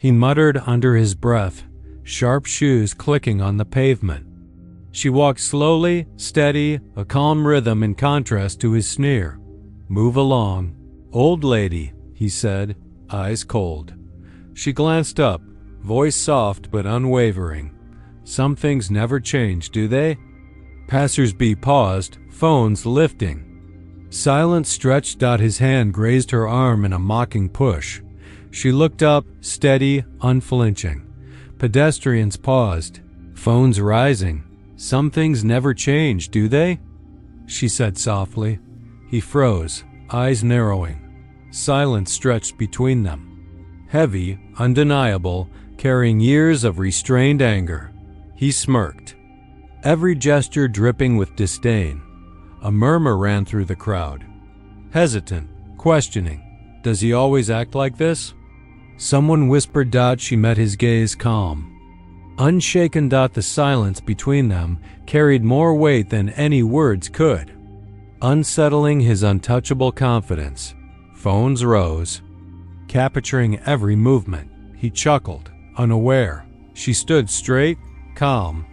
he muttered under his breath, sharp shoes clicking on the pavement. She walked slowly, steady, a calm rhythm in contrast to his sneer. "Move along." "Old lady," he said, eyes cold. She glanced up, voice soft but unwavering. "Some things never change, do they?" Passers-by paused, phones lifting. Silence stretched out. His hand grazed her arm in a mocking push. She looked up, steady, unflinching. Pedestrians paused, phones rising. "Some things never change, do they?" she said softly. He froze, eyes narrowing. Silence stretched between them. Heavy, undeniable, carrying years of restrained anger. He smirked, every gesture dripping with disdain. A murmur ran through the crowd. Hesitant, questioning. Does he always act like this? Someone whispered. She met his gaze calm. Unshaken. The silence between them carried more weight than any words could, unsettling his untouchable confidence. Phones rose, capturing every movement. He chuckled, unaware. She stood straight, calm,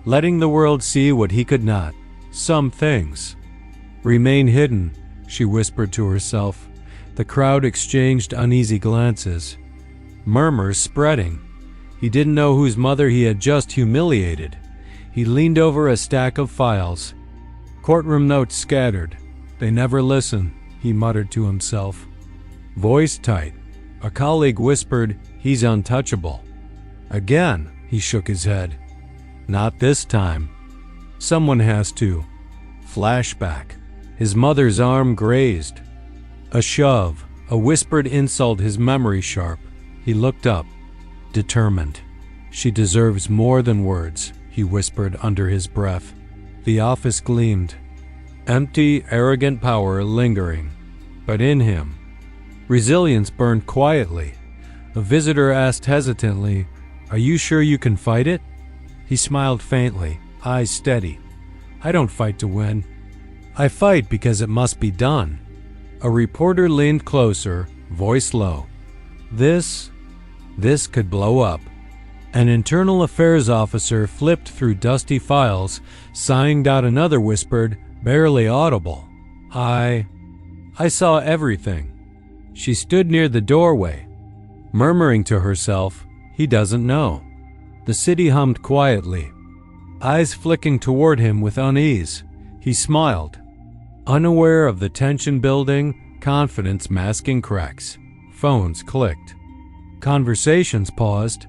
letting the world see what he could not. Some things remain hidden, she whispered to herself. The crowd exchanged uneasy glances, murmurs spreading. He didn't know whose mother he had just humiliated. He leaned over a stack of files. Courtroom notes scattered. They never listen, he muttered to himself. Voice tight. A colleague whispered, "He's untouchable." Again, he shook his head. Not this time. Someone has to. Flashback. His mother's arm grazed. A shove, a whispered insult, his memory sharp. He looked up, determined. She deserves more than words, he whispered under his breath. The office gleamed. Empty, arrogant power lingering. But in him, resilience burned quietly. A visitor asked hesitantly, "Are you sure you can fight it?" He smiled faintly, eyes steady. "I don't fight to win. I fight because it must be done." A reporter leaned closer, voice low. This could blow up. An internal affairs officer flipped through dusty files, sighing. Another whispered, barely audible, I saw everything." She stood near the doorway, murmuring to herself, "He doesn't know." The city hummed quietly, eyes flicking toward him with unease. He smiled, unaware of the tension building, confidence masking cracks. Phones clicked. Conversations paused.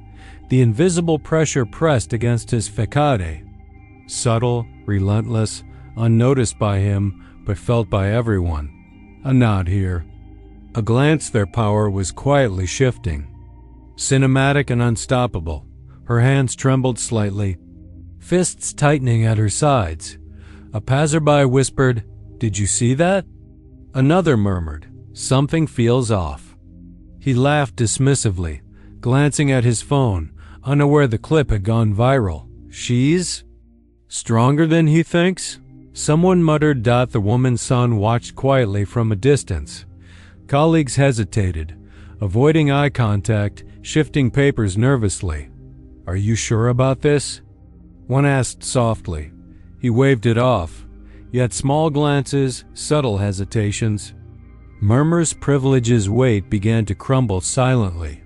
The invisible pressure pressed against his facade. Subtle, relentless, unnoticed by him, but felt by everyone. A nod here. A glance. Their power was quietly shifting. Cinematic and unstoppable. Her hands trembled slightly, fists tightening at her sides. A passerby whispered, "Did you see that?" Another murmured, "Something feels off." He laughed dismissively, glancing at his phone, unaware the clip had gone viral. "She's stronger than he thinks?" Someone muttered. The woman's son watched quietly from a distance. Colleagues hesitated, avoiding eye contact, shifting papers nervously. "Are you sure about this?" one asked softly. He waved it off, yet small glances, subtle hesitations. Murmurs. Privilege's weight began to crumble silently.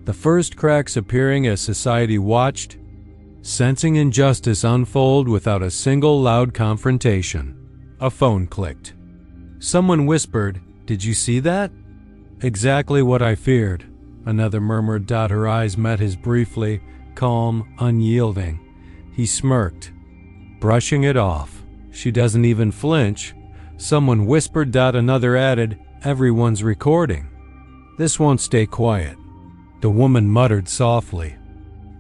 The first cracks appearing as society watched, sensing injustice unfold without a single loud confrontation. A phone clicked. Someone whispered, "Did you see that?" "Exactly what I feared," another murmured. Her eyes met his briefly, calm, unyielding. He smirked, brushing it off. "She doesn't even flinch." Someone whispered. Another added, "Everyone's recording. This won't stay quiet." The woman muttered softly,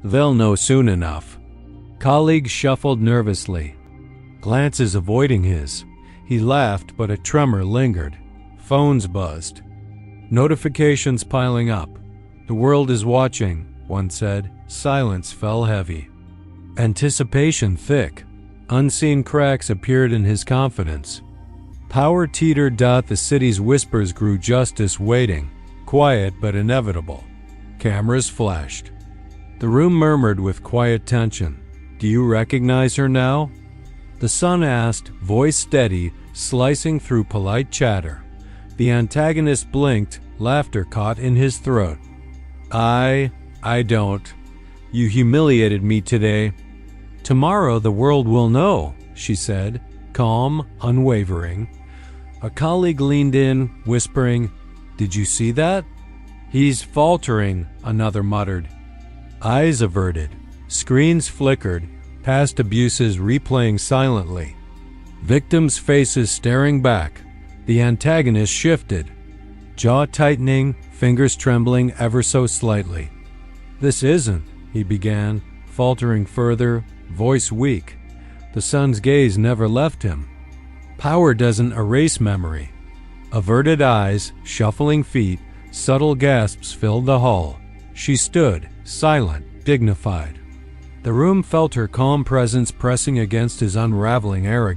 "They'll know soon enough." Colleagues shuffled nervously, glances avoiding his. He laughed, but a tremor lingered. Phones buzzed, notifications piling up. "The world is watching," one said. Silence fell heavy. Anticipation thick. Unseen cracks appeared in his confidence. Power teetered. The city's whispers grew. Justice waiting, quiet but inevitable. Cameras flashed. The room murmured with quiet tension. "Do you recognize her now?" The son asked, voice steady, slicing through polite chatter. The antagonist blinked, laughter caught in his throat. I don't. You humiliated me today." "Tomorrow the world will know," she said, calm, unwavering. A colleague leaned in, whispering, "Did you see that?" "He's faltering," another muttered. Eyes averted. Screens flickered, past abuses replaying silently. Victims' faces staring back. The antagonist shifted. Jaw tightening, fingers trembling ever so slightly. "This isn't," he began, faltering further, voice weak. The son's gaze never left him. Power doesn't erase memory. Averted eyes, shuffling feet, subtle gasps filled the hall. She stood, silent, dignified. The room felt her calm presence pressing against his unraveling arrogance.